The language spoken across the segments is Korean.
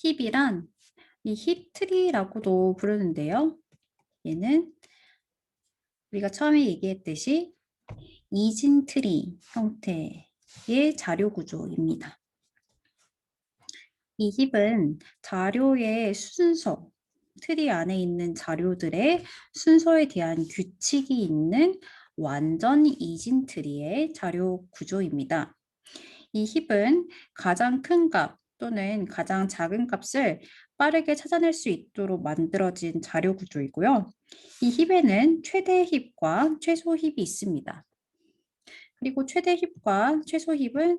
힙이란 이 힙트리라고도 부르는데요. 얘는 우리가 처음에 얘기했듯이 이진트리 형태의 자료 구조입니다. 이 힙은 자료의 순서, 트리 안에 있는 자료들의 순서에 대한 규칙이 있는 완전 이진트리의 자료 구조입니다. 이 힙은 가장 큰 값 또는 가장 작은 값을 빠르게 찾아낼 수 있도록 만들어진 자료 구조이고요. 이 힙에는 최대 힙과 최소 힙이 있습니다. 그리고 최대 힙과 최소 힙은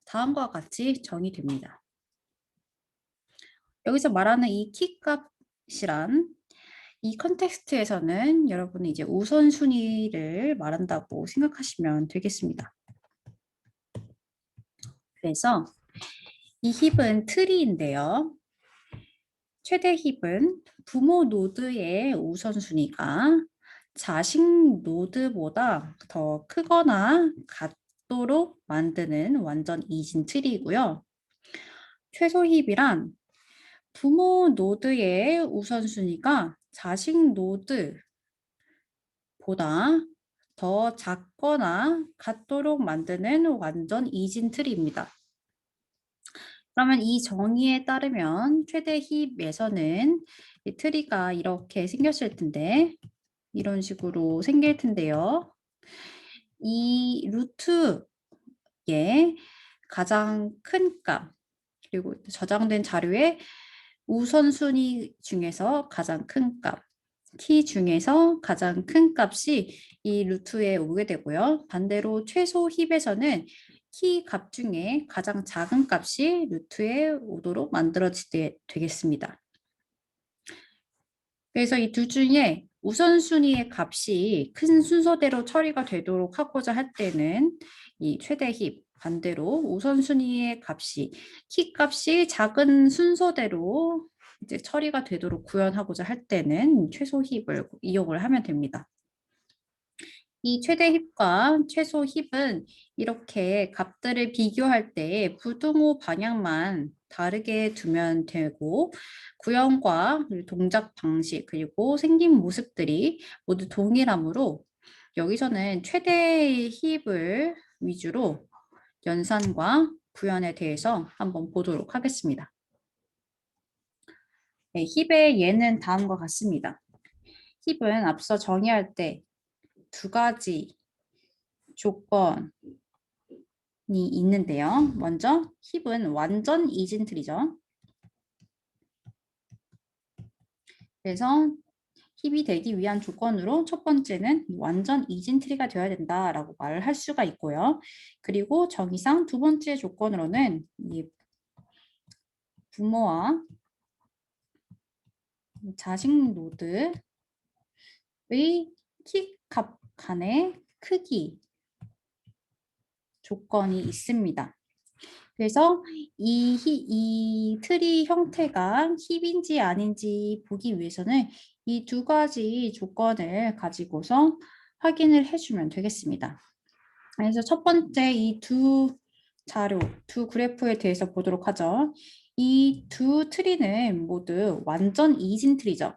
다음과 같이 정의됩니다. 여기서 말하는 이 키 값이란 이 컨텍스트에서는 여러분이 이제 우선순위를 말한다고 생각하시면 되겠습니다. 그래서 이 힙은 트리인데요. 최대 힙은 부모 노드의 우선순위가 자식 노드보다 더 크거나 같도록 만드는 완전 이진 트리이고요. 최소 힙이란 부모 노드의 우선순위가 자식 노드보다 더 작거나 같도록 만드는 완전 이진 트리입니다. 그러면 이 정의에 따르면 최대 힙에서는 이 트리가 이렇게 생겼을 텐데 이런 식으로 생길 텐데요. 이 루트의 가장 큰 값 그리고 저장된 자료의 우선순위 중에서 가장 큰 값, 키 중에서 가장 큰 값이 이 루트에 오게 되고요. 반대로 최소 힙에서는 키 값 중에 가장 작은 값이 루트에 오도록 만들어지게 되겠습니다. 그래서 이 둘 중에 우선순위의 값이 큰 순서대로 처리가 되도록 하고자 할 때는 이 최대 힙, 반대로 우선순위의 값이 키 값이 작은 순서대로 이제 처리가 되도록 구현하고자 할 때는 최소 힙을 이용을 하면 됩니다. 이 최대 힙과 최소 힙은 이렇게 값들을 비교할 때 부등호 방향만 다르게 두면 되고 구현과 동작 방식 그리고 생긴 모습들이 모두 동일하므로 여기서는 최대 힙을 위주로 연산과 구현에 대해서 한번 보도록 하겠습니다. 네, 힙의 예는 다음과 같습니다. 힙은 앞서 정의할 때 두 가지 조건이 있는데요. 먼저 힙은 완전 이진트리죠. 그래서 힙이 되기 위한 조건으로 첫 번째는 완전 이진트리가 되어야 된다라고 말을 할 수가 있고요. 그리고 정의상 두 번째 조건으로는 이 부모와 자식 노드의 키 값 간의 크기 조건이 있습니다. 그래서 이 트리 형태가 힙인지 아닌지 보기 위해서는 이 두 가지 조건을 가지고서 확인을 해주면 되겠습니다. 그래서 첫 번째 이 두 자료, 두 그래프에 대해서 보도록 하죠. 이 두 트리는 모두 완전 이진 트리죠.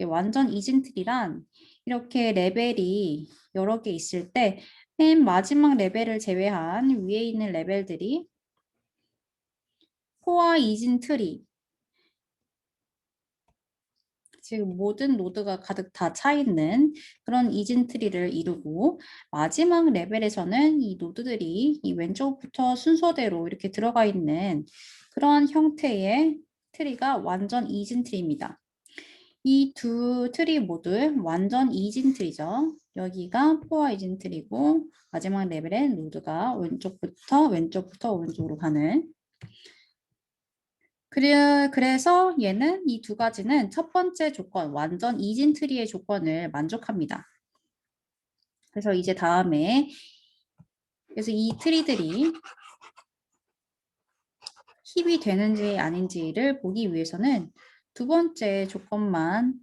완전 이진 트리란 이렇게 레벨이 여러 개 있을 때 맨 마지막 레벨을 제외한 위에 있는 레벨들이 코어 이진 트리 지금 모든 노드가 가득 다 차 있는 그런 이진 트리를 이루고 마지막 레벨에서는 이 노드들이 이 왼쪽부터 순서대로 이렇게 들어가 있는 그런 형태의 트리가 완전 이진 트리입니다. 이 두 트리 모두 완전 이진 트리죠. 여기가 포화 이진 트리고 마지막 레벨의 노드가 왼쪽부터 오른쪽으로 가는 그래서 얘는 이 두 가지는 첫 번째 조건, 완전 이진 트리의 조건을 만족합니다. 그래서 이제 다음에 그래서 이 트리들이 힙이 되는지 아닌지를 보기 위해서는 두 번째 조건만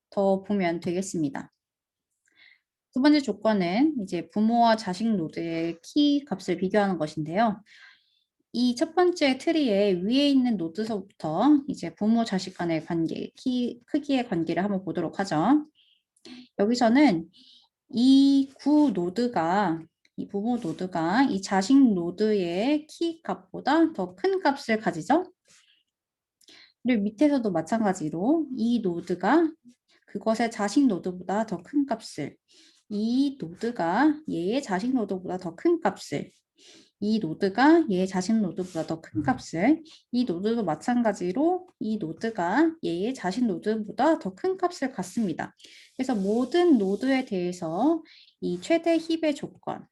더 보면 되겠습니다. 두 번째 조건은 이제 부모와 자식 노드의 키 값을 비교하는 것인데요. 이 첫 번째 트리의 위에 있는 노드서부터 이제 부모 자식 간의 관계, 크기의 관계를 한번 보도록 하죠. 여기서는 이 이 부모 노드가 이 자식 노드의 키 값보다 더 큰 값을 가지죠. 그리고 밑에서도 마찬가지로 이 노드가 그것의 자식 노드보다 더 큰 값을, 이 노드가 얘의 자식 노드보다 더 큰 값을, 이 노드가 얘의 자식 노드보다 더 큰 값을, 이 노드도 마찬가지로 이 노드가 얘의 자식 노드보다 더 큰 값을 갖습니다. 그래서 모든 노드에 대해서 이 최대 힙의 조건,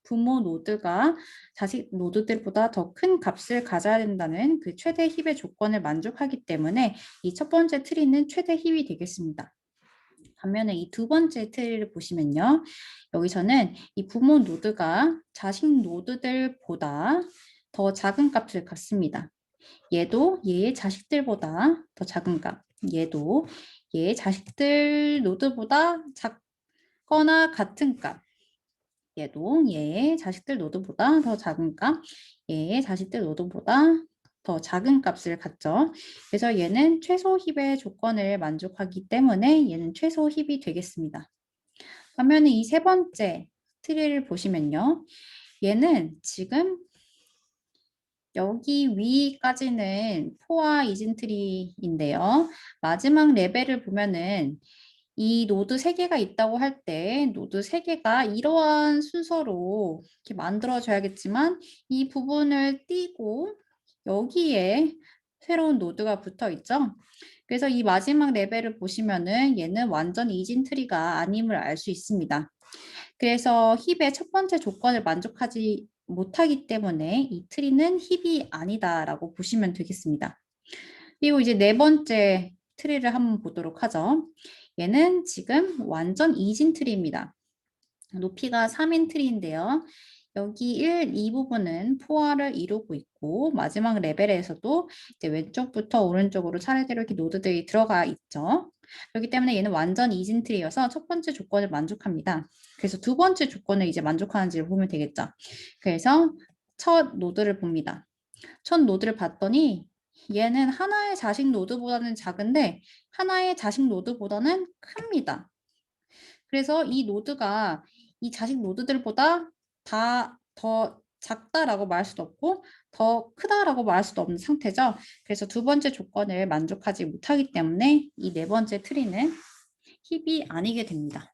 부모 노드가 자식 노드들보다 더 큰 값을 가져야 된다는 그 최대 힙의 조건을 만족하기 때문에 이 첫 번째 트리는 최대 힙이 되겠습니다. 반면에 이 두 번째 트리를 보시면요. 여기서는 이 부모 노드가 자식 노드들보다 더 작은 값을 갖습니다. 얘도 얘의 자식들보다 더 작은 값, 얘도 얘의 자식들 노드보다 작거나 같은 값, 얘도 얘의 자식들 노드보다 더 작은 값, 얘의 자식들 노드보다 더 작은 값을 갖죠. 그래서 얘는 최소 힙의 조건을 만족하기 때문에 얘는 최소 힙이 되겠습니다. 그러면 이 세 번째 트리를 보시면요. 얘는 지금 여기 위까지는 포화 이진 트리인데요. 마지막 레벨을 보면은 이 노드 3개가 있다고 할 때 노드 3개가 이러한 순서로 이렇게 만들어져야겠지만 이 부분을 띄고 여기에 새로운 노드가 붙어 있죠. 그래서 이 마지막 레벨을 보시면은 얘는 완전 이진 트리가 아님을 알 수 있습니다. 그래서 힙의 첫 번째 조건을 만족하지 못하기 때문에 이 트리는 힙이 아니다라고 보시면 되겠습니다. 그리고 이제 네 번째 트리를 한번 보도록 하죠. 얘는 지금 완전 이진 트리입니다. 높이가 3인 트리인데요. 여기 1, 2 부분은 포화를 이루고 있고 마지막 레벨에서도 이제 왼쪽부터 오른쪽으로 차례대로 이렇게 노드들이 들어가 있죠. 그렇기 때문에 얘는 완전 이진 트리여서 첫 번째 조건을 만족합니다. 그래서 두 번째 조건을 이제 만족하는지를 보면 되겠죠. 그래서 첫 노드를 봅니다. 첫 노드를 봤더니 얘는 하나의 자식 노드보다는 작은데 하나의 자식 노드보다는 큽니다. 그래서 이 노드가 이 자식 노드들보다 다 더 작다라고 말할 수도 없고 더 크다라고 말할 수도 없는 상태죠. 그래서 두 번째 조건을 만족하지 못하기 때문에 이 네 번째 트리는 힙이 아니게 됩니다.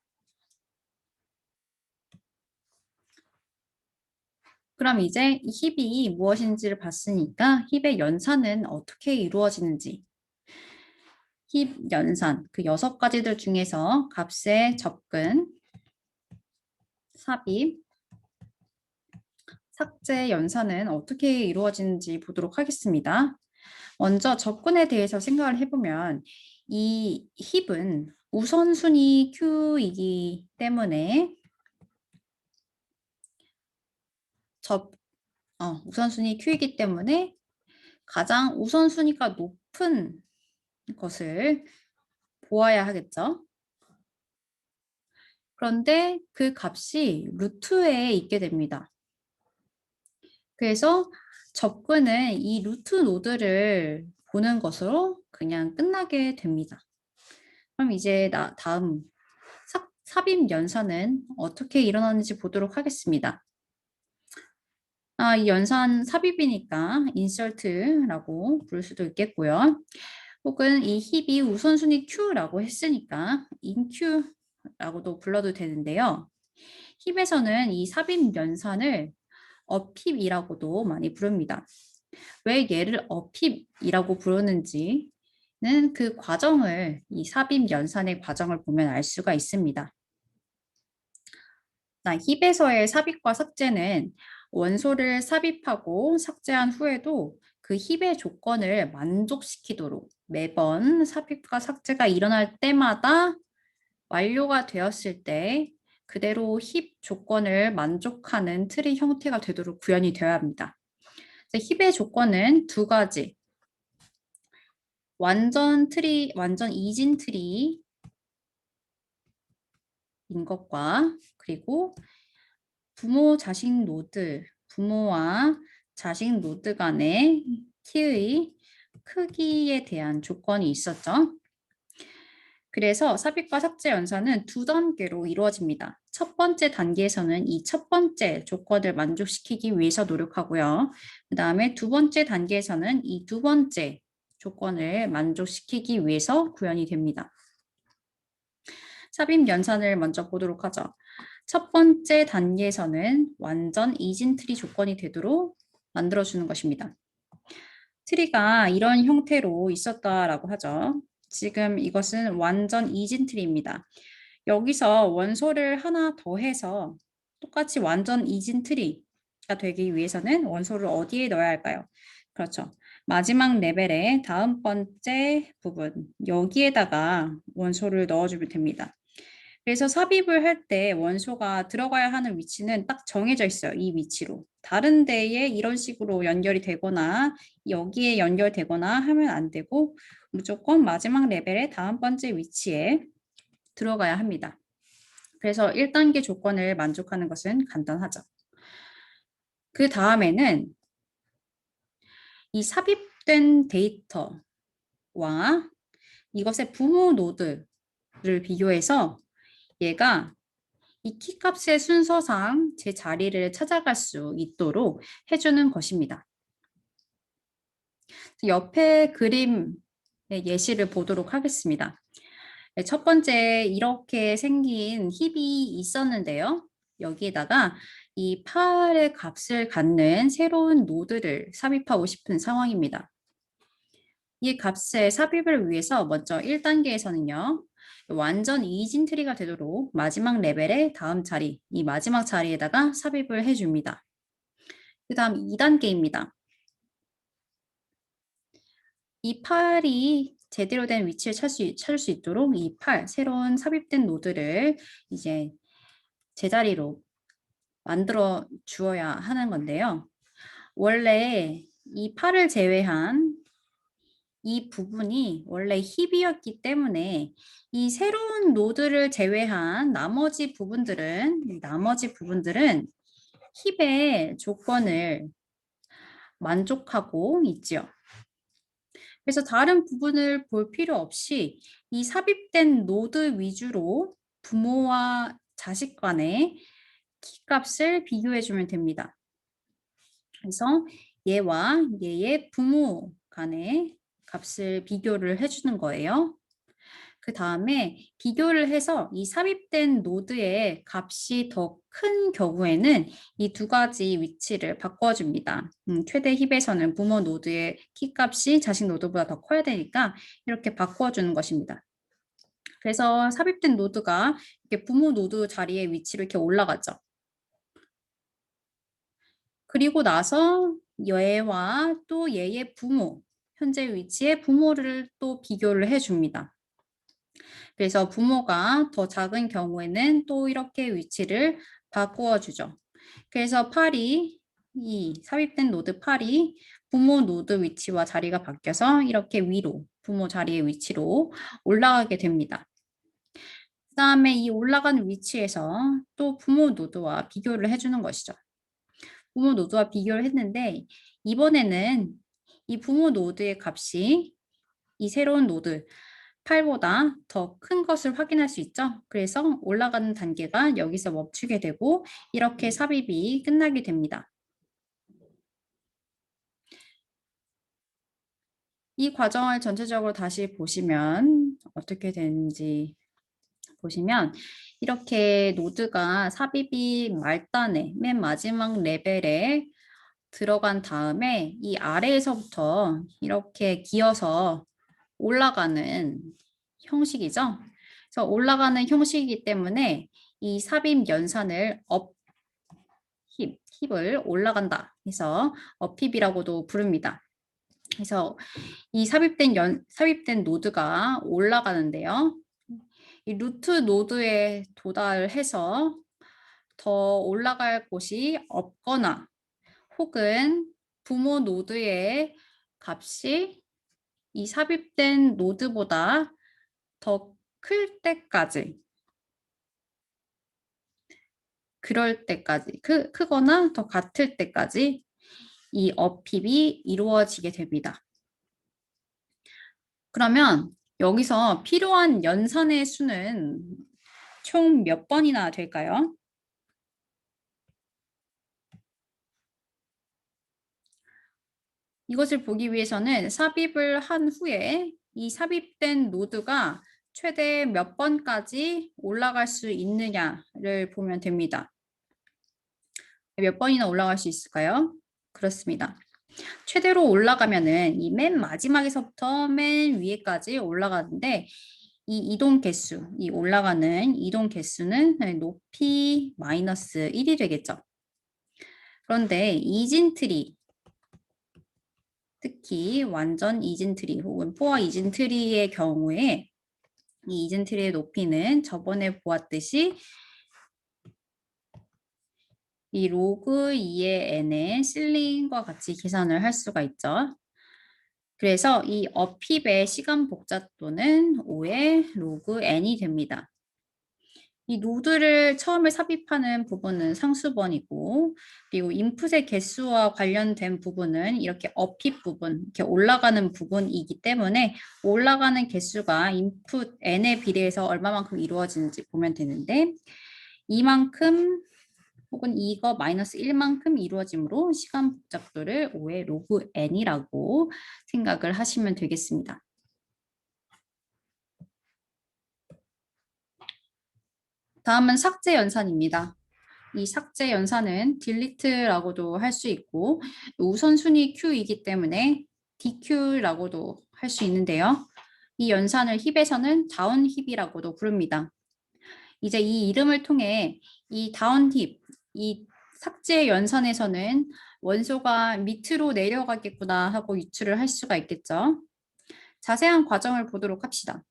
그럼 이제 이 힙이 무엇인지를 봤으니까 힙의 연산은 어떻게 이루어지는지, 힙 연산, 그 6가지들 중에서 값의 접근, 삽입, 삭제 연산은 어떻게 이루어지는지 보도록 하겠습니다. 먼저 접근에 대해서 생각을 해보면 이 힙은 우선순위 Q이기 때문에 우선순위 Q이기 때문에 가장 우선순위가 높은 것을 보아야 하겠죠. 그런데 그 값이 루트에 있게 됩니다. 그래서 접근은 이 루트 노드를 보는 것으로 그냥 끝나게 됩니다. 그럼 이제 다음 삽입 연산은 어떻게 일어나는지 보도록 하겠습니다. 이 연산 삽입이니까 insert라고 부를 수도 있겠고요. 혹은 이 힙이 우선순위 Q라고 했으니까 inQ라고도 불러도 되는데요. 힙에서는 이 삽입 연산을 up힙이라고도 많이 부릅니다. 왜 얘를 up힙이라고 부르는지는 그 과정을, 이 삽입 연산의 과정을 보면 알 수가 있습니다. 힙에서의 삽입과 삭제는 원소를 삽입하고 삭제한 후에도 그 힙의 조건을 만족시키도록 매번 삽입과 삭제가 일어날 때마다 완료가 되었을 때 그대로 힙 조건을 만족하는 트리 형태가 되도록 구현이 되어야 합니다. 힙의 조건은 두 가지. 완전 이진 트리인 것과 그리고 부모 자식 노드, 부모와 자식 노드 간의 키의 크기에 대한 조건이 있었죠. 그래서 삽입과 삭제 연산은 두 단계로 이루어집니다. 첫 번째 단계에서는 이 첫 번째 조건을 만족시키기 위해서 노력하고요. 그 다음에 두 번째 단계에서는 이 두 번째 조건을 만족시키기 위해서 구현이 됩니다. 삽입 연산을 먼저 보도록 하죠. 첫 번째 단계에서는 완전 이진 트리 조건이 되도록 만들어주는 것입니다. 트리가 이런 형태로 있었다라고 하죠. 지금 이것은 완전 이진 트리입니다. 여기서 원소를 하나 더해서 똑같이 완전 이진 트리가 되기 위해서는 원소를 어디에 넣어야 할까요? 그렇죠. 마지막 레벨의 다음 번째 부분, 여기에다가 원소를 넣어주면 됩니다. 그래서 삽입을 할 때 원소가 들어가야 하는 위치는 딱 정해져 있어요. 이 위치로. 다른 데에 이런 식으로 연결이 되거나 여기에 연결되거나 하면 안 되고 무조건 마지막 레벨의 다음 번째 위치에 들어가야 합니다. 그래서 1단계 조건을 만족하는 것은 간단하죠. 그 다음에는 이 삽입된 데이터와 이것의 부모 노드를 비교해서 얘가 이 키값의 순서상 제 자리를 찾아갈 수 있도록 해주는 것입니다. 옆에 그림의 예시를 보도록 하겠습니다. 첫 번째 이렇게 생긴 힙이 있었는데요. 여기에다가 이 8의 값을 갖는 새로운 노드를 삽입하고 싶은 상황입니다. 이 값의 삽입을 위해서 먼저 1단계에서는요. 완전 이진 트리가 되도록 마지막 레벨의 다음 자리, 이 마지막 자리에다가 삽입을 해줍니다. 그 다음 2단계입니다. 이 8이 제대로 된 위치를 찾을 수 있도록 이 8, 새로운 삽입된 노드를 이제 제자리로 만들어 주어야 하는 건데요. 원래 이 8을 제외한 이 부분이 원래 힙이었기 때문에 이 새로운 노드를 제외한 나머지 부분들은 힙의 조건을 만족하고 있죠. 그래서 다른 부분을 볼 필요 없이 이 삽입된 노드 위주로 부모와 자식 간의 키값을 비교해 주면 됩니다. 그래서 얘와 얘의 부모 간의 값을 비교를 해주는 거예요. 그 다음에 비교를 해서 이 삽입된 노드의 값이 더 큰 경우에는 이 두 가지 위치를 바꿔줍니다. 최대 힙에서는 부모 노드의 키 값이 자식 노드보다 더 커야 되니까 이렇게 바꿔주는 것입니다. 그래서 삽입된 노드가 이렇게 부모 노드 자리의 위치로 이렇게 올라가죠. 그리고 나서 얘와 또 얘의 부모, 현재 위치의 부모를 또 비교를 해줍니다. 그래서 부모가 더 작은 경우에는 또 이렇게 위치를 바꾸어 주죠. 그래서 8이 이 삽입된 노드 8이 부모 노드 위치와 자리가 바뀌어서 이렇게 위로 부모 자리의 위치로 올라가게 됩니다. 그 다음에 이 올라가는 위치에서 또 부모 노드와 비교를 해주는 것이죠. 부모 노드와 비교를 했는데 이번에는 이 부모 노드의 값이 이 새로운 노드 8보다 더 큰 것을 확인할 수 있죠. 그래서 올라가는 단계가 여기서 멈추게 되고 이렇게 삽입이 끝나게 됩니다. 이 과정을 전체적으로 다시 보시면 어떻게 되는지 보시면 이렇게 노드가 삽입이 말단에 맨 마지막 레벨에 들어간 다음에 이 아래에서부터 이렇게 기어서 올라가는 형식이죠. 그래서 올라가는 형식이기 때문에 이 삽입 연산을 힙을 올라간다 해서 업힙이라고도 부릅니다. 그래서 이 삽입된 노드가 올라가는데요. 이 루트 노드에 도달해서 더 올라갈 곳이 없거나 혹은 부모 노드의 값이 이 삽입된 노드보다 더 클 때까지 그럴 때까지 크거나 더 같을 때까지 이 업힙이 이루어지게 됩니다. 그러면 여기서 필요한 연산의 수는 총 몇 번이나 될까요? 이것을 보기 위해서는 삽입을 한 후에 이 삽입된 노드가 최대 몇 번까지 올라갈 수 있느냐를 보면 됩니다. 몇 번이나 올라갈 수 있을까요? 그렇습니다. 최대로 올라가면은 이 맨 마지막에서부터 맨 위에까지 올라가는데 이 이동 개수, 이 올라가는 이동 개수는 높이 마이너스 1이 되겠죠. 그런데 이진트리, 특히 완전 이진트리 혹은 포화 이진트리의 경우에 이 이진트리의 높이는 저번에 보았듯이 이 로그 2의 n의 실링과 같이 계산을 할 수가 있죠. 그래서 이 업힙의 시간 복잡도는 5의 로그 n이 됩니다. 이 노드를 처음에 삽입하는 부분은 상수번이고, 그리고 인풋의 개수와 관련된 부분은 이렇게 업힙 부분, 이렇게 올라가는 부분이기 때문에 올라가는 개수가 인풋 n에 비례해서 얼마만큼 이루어지는지 보면 되는데, 이만큼 혹은 이거 마이너스 1만큼 이루어지므로 시간 복잡도를 5의 로그 n이라고 생각을 하시면 되겠습니다. 다음은 삭제 연산입니다. 이 삭제 연산은 delete라고도 할 수 있고 우선순위 Q이기 때문에 DQ라고도 할 수 있는데요. 이 연산을 힙에서는 다운 힙이라고도 부릅니다. 이제 이 이름을 통해 이 다운 힙, 이 삭제 연산에서는 원소가 밑으로 내려가겠구나 하고 유추를 할 수가 있겠죠. 자세한 과정을 보도록 합시다.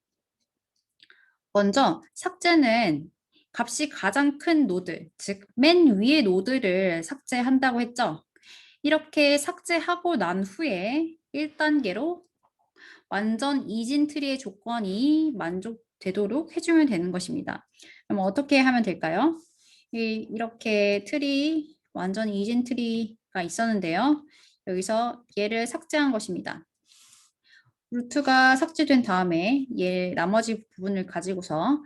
먼저 삭제는 값이 가장 큰 노드, 즉 맨 위의 노드를 삭제한다고 했죠. 이렇게 삭제하고 난 후에 1단계로 완전 이진 트리의 조건이 만족되도록 해주면 되는 것입니다. 그럼 어떻게 하면 될까요? 이렇게 트리, 완전 이진 트리가 있었는데요. 여기서 얘를 삭제한 것입니다. 루트가 삭제된 다음에 얘 나머지 부분을 가지고서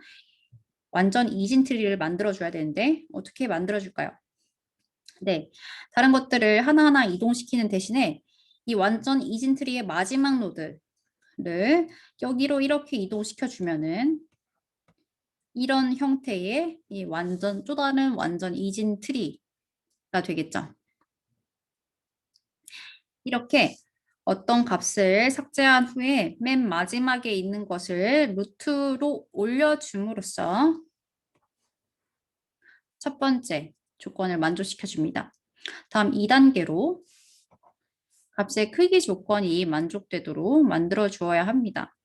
완전 이진 트리를 만들어줘야 되는데 어떻게 만들어줄까요? 네, 다른 것들을 하나하나 이동시키는 대신에 이 완전 이진 트리의 마지막 노드를 여기로 이렇게 이동시켜주면은 이런 형태의 이 완전 또 다른 완전 이진 트리가 되겠죠. 이렇게 어떤 값을 삭제한 후에 맨 마지막에 있는 것을 루트로 올려줌으로써 첫 번째 조건을 만족시켜 줍니다. 다음 2단계로 값의 크기 조건이 만족되도록 만들어 주어야 합니다.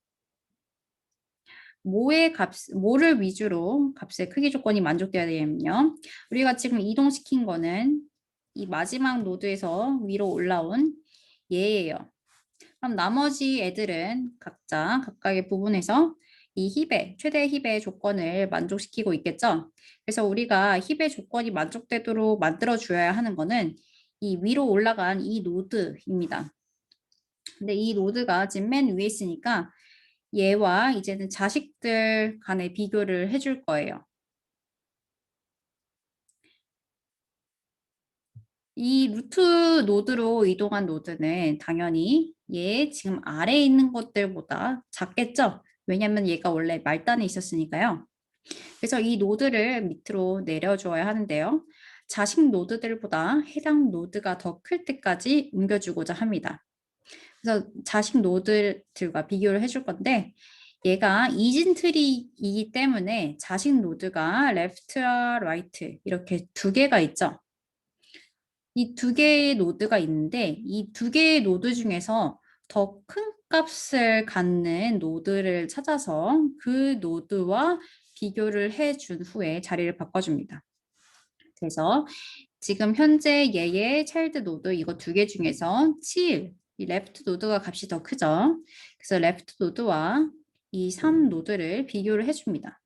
뭐를 위주로 값의 크기 조건이 만족되어야 되냐면요. 우리가 지금 이동시킨 거는 이 마지막 노드에서 위로 올라온 얘예요. 그럼 나머지 애들은 각자 각각의 부분에서 이 힙의 최대 힙의 조건을 만족시키고 있겠죠. 그래서 우리가 힙의 조건이 만족되도록 만들어 줘야 하는 거는 이 위로 올라간 이 노드입니다. 근데 이 노드가 지금 맨 위에 있으니까 얘와 이제는 자식들 간의 비교를 해줄 거예요. 이 루트 노드로 이동한 노드는 당연히 얘 지금 아래에 있는 것들보다 작겠죠? 왜냐면 얘가 원래 말단에 있었으니까요. 그래서 이 노드를 밑으로 내려줘야 하는데요. 자식 노드들보다 해당 노드가 더 클 때까지 옮겨주고자 합니다. 그래서 자식 노드들과 비교를 해줄 건데 얘가 이진 트리이기 때문에 자식 노드가 left와 right 이렇게 두 개가 있죠. 이 두 개의 노드가 있는데 이 두 개의 노드 중에서 더 큰 값을 갖는 노드를 찾아서 그 노드와 비교를 해준 후에 자리를 바꿔줍니다. 그래서 지금 현재 얘의 차일드 노드 이거 두 개 중에서 7, 이 레프트 노드가 값이 더 크죠. 그래서 레프트 노드와 이 3 노드를 비교를 해줍니다.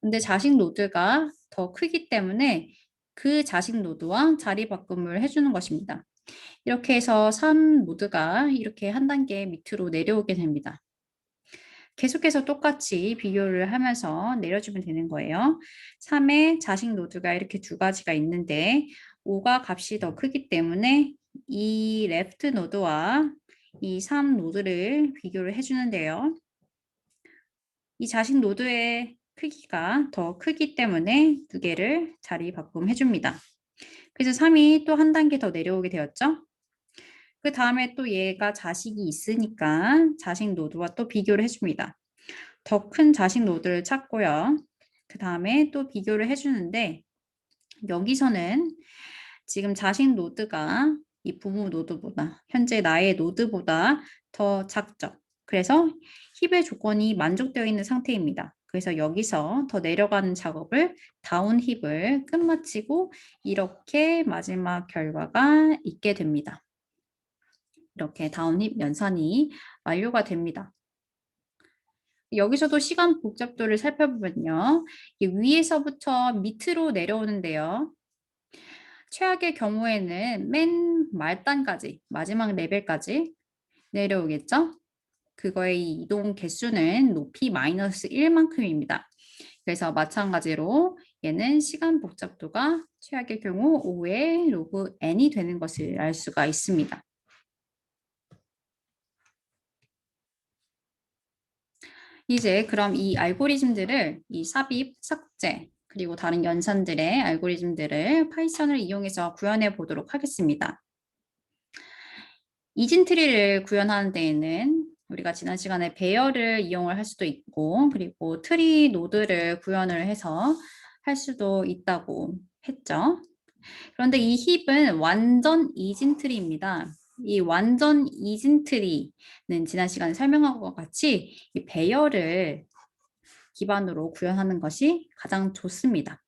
근데 자식 노드가 더 크기 때문에 그 자식 노드와 자리 바꿈을 해주는 것입니다. 이렇게 해서 3 노드가 이렇게 한 단계 밑으로 내려오게 됩니다. 계속해서 똑같이 비교를 하면서 내려주면 되는 거예요. 3의 자식 노드가 이렇게 두 가지가 있는데 5가 값이 더 크기 때문에 이 레프트 노드와 이 3 노드를 비교를 해주는데요. 이 자식 노드의 크기가 더 크기 때문에 두 개를 자리 바꿈해 줍니다. 그래서 3이 또 한 단계 더 내려오게 되었죠. 그 다음에 또 얘가 자식이 있으니까 자식 노드와 또 비교를 해줍니다. 더 큰 자식 노드를 찾고요. 그 다음에 또 비교를 해주는데 여기서는 지금 자식 노드가 이 부모 노드보다 현재 나의 노드보다 더 작죠. 그래서 힙의 조건이 만족되어 있는 상태입니다. 그래서 여기서 더 내려가는 작업을 다운 힙을 끝마치고 이렇게 마지막 결과가 있게 됩니다. 이렇게 다운 힙 연산이 완료가 됩니다. 여기서도 시간 복잡도를 살펴보면요. 위에서부터 밑으로 내려오는데요. 최악의 경우에는 맨 말단까지, 마지막 레벨까지 내려오겠죠? 그거의 이동 개수는 높이 마이너스 1만큼입니다. 그래서 마찬가지로 얘는 시간 복잡도가 최악의 경우 5의 로그 n이 되는 것을 알 수가 있습니다. 이제 그럼 이 알고리즘들을 이 삽입, 삭제, 그리고 다른 연산들의 알고리즘들을 파이썬을 이용해서 구현해 보도록 하겠습니다. 이진 트리를 구현하는 데에는 우리가 지난 시간에 배열을 이용을 할 수도 있고 그리고 트리 노드를 구현을 해서 할 수도 있다고 했죠. 그런데 이 힙은 완전 이진 트리입니다. 이 완전 이진 트리는 지난 시간에 설명한 것과 같이 이 배열을 기반으로 구현하는 것이 가장 좋습니다.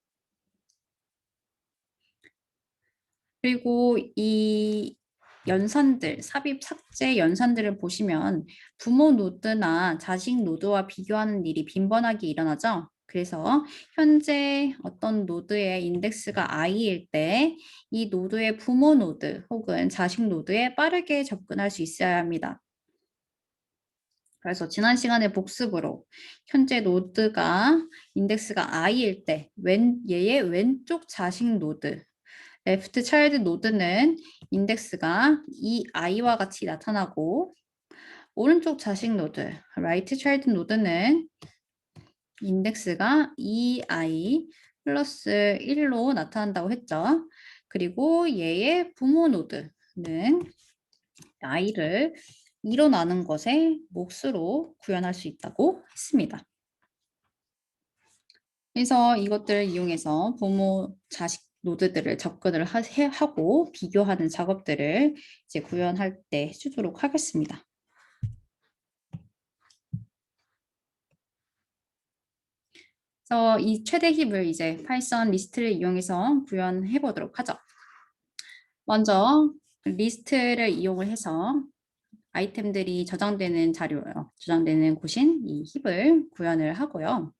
그리고 이 연산들, 삽입, 삭제 연산들을 보시면 부모 노드나 자식 노드와 비교하는 일이 빈번하게 일어나죠. 그래서 현재 어떤 노드의 인덱스가 i일 때 이 노드의 부모 노드 혹은 자식 노드에 빠르게 접근할 수 있어야 합니다. 그래서 지난 시간에 복습으로 현재 노드가 인덱스가 i일 때 얘의 왼쪽 자식 노드 레프트 차일드 노드는 인덱스가 이 i와 같이 나타나고 오른쪽 자식 노드 라이트 차일드 노드는 인덱스가 이 i 플러스 1로 나타난다고 했죠. 그리고 얘의 부모 노드는 i를 2로 나눈 것의 몫으로 구현할 수 있다고 했습니다. 그래서 이것들을 이용해서 부모, 자식 노드들을 접근을 하고 비교하는 작업들을 이제 구현할 때 해주도록 하겠습니다. 그래서 이 최대 힙을 이제 파이썬 리스트를 이용해서 구현해 보도록 하죠. 먼저 리스트를 이용을 해서 아이템들이 저장되는 자료요, 저장되는 곳인 이 힙을 구현을 하고요.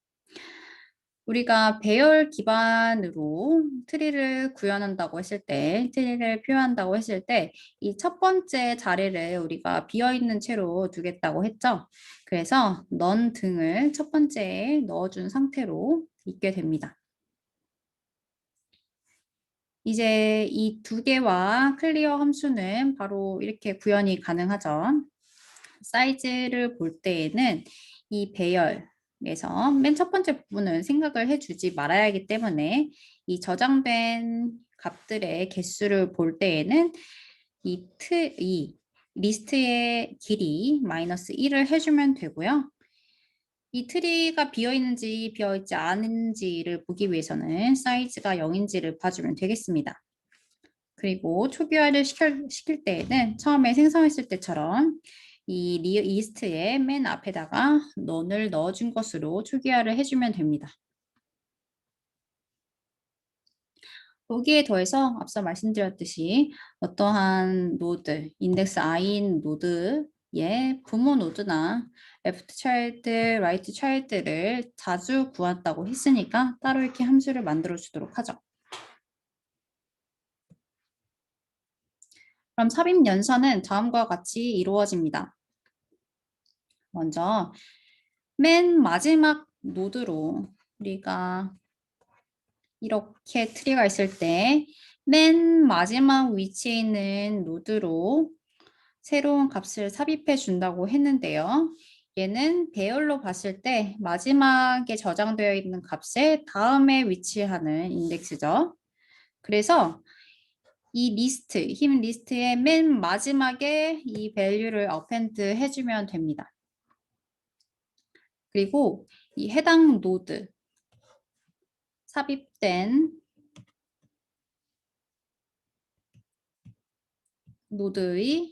우리가 배열 기반으로 트리를 구현한다고 했을 때, 트리를 표현한다고 했을 때, 이 첫 번째 자리를 우리가 비어있는 채로 두겠다고 했죠. 그래서 넌 등을 첫 번째에 넣어준 상태로 있게 됩니다. 이제 이 두 개와 클리어 함수는 바로 이렇게 구현이 가능하죠. 사이즈를 볼 때에는 이 배열에서 맨 첫 번째 부분은 생각을 해주지 말아야 하기 때문에 이 저장된 값들의 개수를 볼 때에는 이 리스트의 길이 마이너스 1을 해주면 되고요. 이 트리가 비어있는지 비어있지 않은지를 보기 위해서는 사이즈가 0인지를 봐주면 되겠습니다. 그리고 초기화를 시킬 때에는 처음에 생성했을 때처럼 이 리스트의 맨 앞에다가 넌을 넣어준 것으로 초기화를 해주면 됩니다. 여기에 더해서 앞서 말씀드렸듯이 어떠한 노드, 인덱스 i인 노드의 부모 노드나 left child, right child를 자주 구한다고 했으니까 따로 이렇게 함수를 만들어 주도록 하죠. 그럼 삽입 연산은 다음과 같이 이루어집니다. 먼저 맨 마지막 노드로 우리가 이렇게 트리가 있을 때 맨 마지막 위치에 있는 노드로 새로운 값을 삽입해 준다고 했는데요. 얘는 배열로 봤을 때 마지막에 저장되어 있는 값의 다음에 위치하는 인덱스죠. 그래서 이 리스트, 힘 리스트의 맨 마지막에 이 밸류를 append 해주면 됩니다. 그리고 이 해당 노드, 삽입된 노드의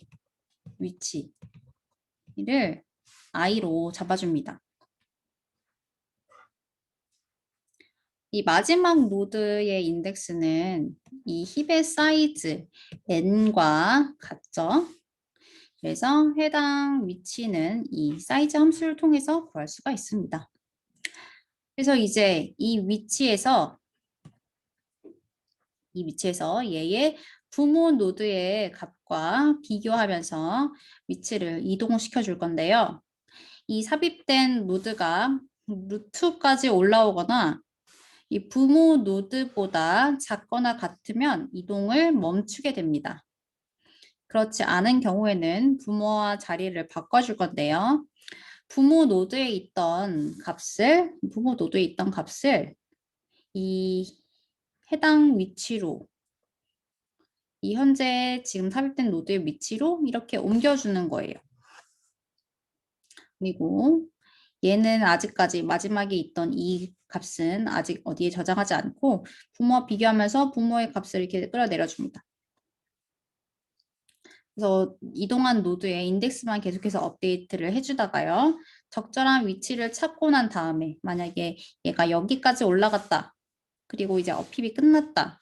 위치를 i로 잡아줍니다. 이 마지막 노드의 인덱스는 이 힙의 사이즈 n과 같죠. 그래서 해당 위치는 이 사이즈 함수를 통해서 구할 수가 있습니다. 그래서 이제 이 위치에서 얘의 부모 노드의 값과 비교하면서 위치를 이동시켜 줄 건데요. 이 삽입된 노드가 루트까지 올라오거나 이 부모 노드보다 작거나 같으면 이동을 멈추게 됩니다. 그렇지 않은 경우에는 부모와 자리를 바꿔줄 건데요. 부모 노드에 있던 값을 이 해당 위치로 이 현재 지금 삽입된 노드의 위치로 이렇게 옮겨주는 거예요. 그리고 얘는 아직까지 마지막에 있던 이 값은 아직 어디에 저장하지 않고 부모와 비교하면서 부모의 값을 이렇게 끌어내려줍니다. 그래서 이동한 노드의 인덱스만 계속해서 업데이트를 해주다가요. 적절한 위치를 찾고 난 다음에 만약에 얘가 여기까지 올라갔다. 그리고 이제 업힙이 끝났다.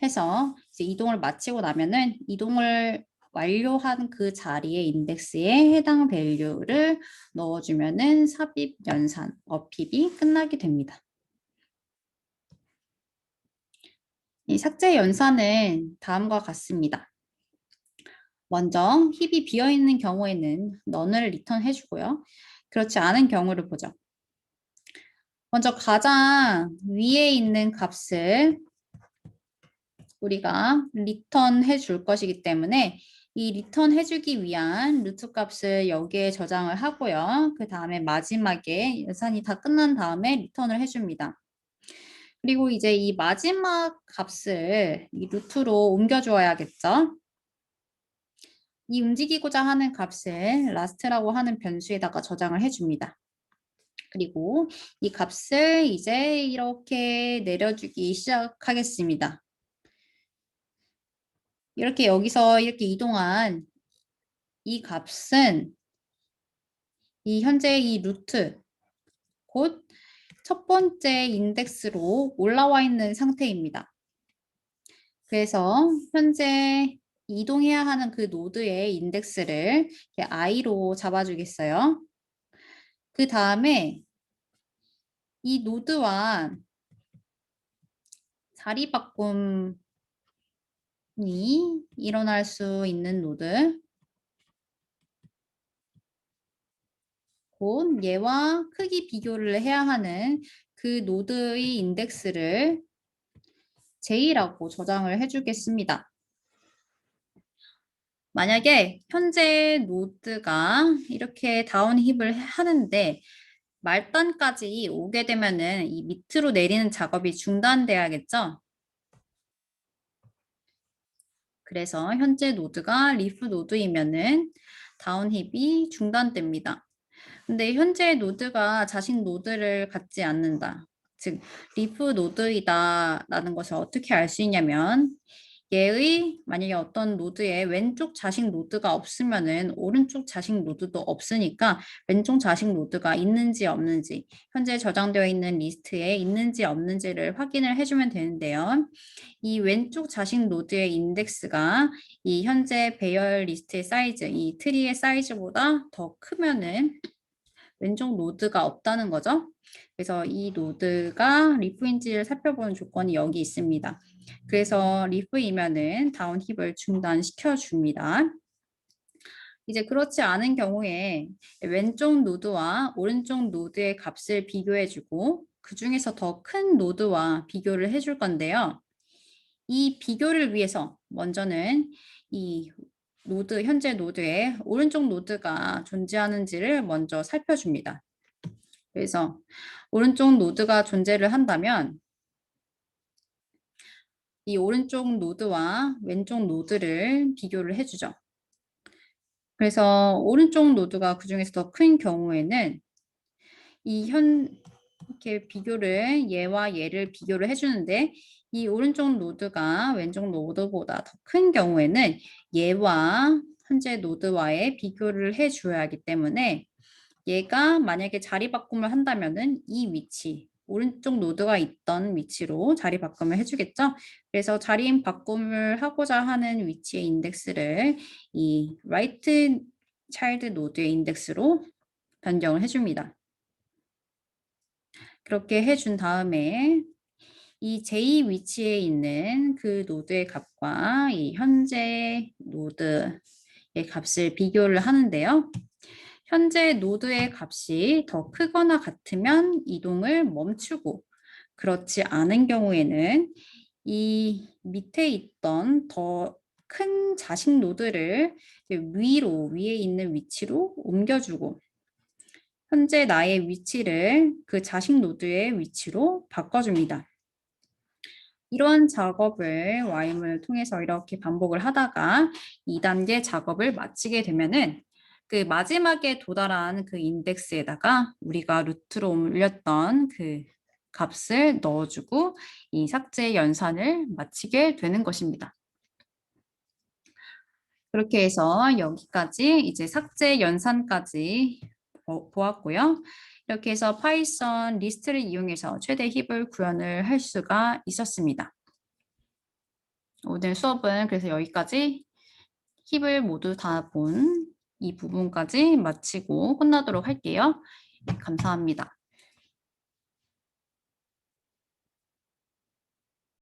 해서 이제 이동을 마치고 나면은 이동을 완료한 그 자리에 인덱스에 해당 밸류를 넣어주면은 삽입 연산, 업힙이 끝나게 됩니다. 이 삭제 연산은 다음과 같습니다. 먼저 힙이 비어있는 경우에는 none을 리턴해 주고요. 그렇지 않은 경우를 보죠. 먼저 가장 위에 있는 값을 우리가 리턴해 줄 것이기 때문에 이 리턴 해주기 위한 루트 값을 여기에 저장을 하고요. 그 다음에 마지막에 연산이 다 끝난 다음에 리턴을 해줍니다. 그리고 이제 이 마지막 값을 이 루트로 옮겨 주어야겠죠. 이 움직이고자 하는 값을 last라고 하는 변수에다가 저장을 해줍니다. 그리고 이 값을 이제 이렇게 내려주기 시작하겠습니다. 이렇게 여기서 이렇게 이동한 이 값은 이 현재 이 루트 곧 첫 번째 인덱스로 올라와 있는 상태입니다. 그래서 현재 이동해야 하는 그 노드의 인덱스를 i로 잡아주겠어요. 그 다음에 이 노드와 자리 바꿈이 일어날 수 있는 노드 곧 얘와 크기 비교를 해야 하는 그 노드의 인덱스를 J라고 저장을 해주겠습니다. 만약에 현재 노드가 이렇게 다운 힙을 하는데 말단까지 오게 되면은 이 밑으로 내리는 작업이 중단돼야겠죠? 그래서 현재 노드가 리프 노드이면은 다운 힙이 중단됩니다. 근데 현재 노드가 자식 노드를 갖지 않는다. 즉 리프 노드이다라는 것을 어떻게 알 수 있냐면 얘의 만약에 어떤 노드에 왼쪽 자식 노드가 없으면은 오른쪽 자식 노드도 없으니까 왼쪽 자식 노드가 있는지 없는지 현재 저장되어 있는 리스트에 있는지 없는지를 확인을 해주면 되는데요. 이 왼쪽 자식 노드의 인덱스가 이 현재 배열 리스트의 사이즈, 이 트리의 사이즈보다 더 크면은 왼쪽 노드가 없다는 거죠. 그래서 이 노드가 리프인지를 살펴보는 조건이 여기 있습니다. 그래서 ref이면은 다운 힙을 중단시켜 줍니다. 이제 그렇지 않은 경우에 왼쪽 노드와 오른쪽 노드의 값을 비교해 주고 그 중에서 더 큰 노드와 비교를 해줄 건데요. 이 비교를 위해서 먼저는 이 노드, 현재 노드에 오른쪽 노드가 존재하는지를 먼저 살펴줍니다. 그래서 오른쪽 노드가 존재를 한다면 이 오른쪽 노드와 왼쪽 노드를 비교를 해주죠. 그래서 오른쪽 노드가 그중에서 더 큰 경우에는 이렇게 비교를 얘와 얘를 비교를 해주는데 이 오른쪽 노드가 왼쪽 노드보다 더 큰 경우에는 얘와 현재 노드와의 비교를 해줘야 하기 때문에 얘가 만약에 자리 바꿈을 한다면은 이 위치, 오른쪽 노드가 있던 위치로 자리 바꿈을 해주겠죠. 그래서 자리 바꿈을 하고자 하는 위치의 인덱스를 이 right child 노드의 인덱스로 변경을 해줍니다. 그렇게 해준 다음에 이 j 위치에 있는 그 노드의 값과 이 현재 노드의 값을 비교를 하는데요. 현재 노드의 값이 더 크거나 같으면 이동을 멈추고 그렇지 않은 경우에는 이 밑에 있던 더 큰 자식 노드를 위에 있는 위치로 옮겨주고 현재 나의 위치를 그 자식 노드의 위치로 바꿔줍니다. 이런 작업을 와임을 통해서 이렇게 반복을 하다가 2단계 작업을 마치게 되면은 그 마지막에 도달한 그 인덱스에다가 우리가 루트로 올렸던 그 값을 넣어주고 이 삭제 연산을 마치게 되는 것입니다. 그렇게 해서 여기까지 이제 삭제 연산까지 보았고요. 이렇게 해서 파이썬 리스트를 이용해서 최대 힙을 구현을 할 수가 있었습니다. 오늘 수업은 그래서 여기까지 힙을 모두 다 본 이 부분까지 마치고 끝나도록 할게요. 감사합니다.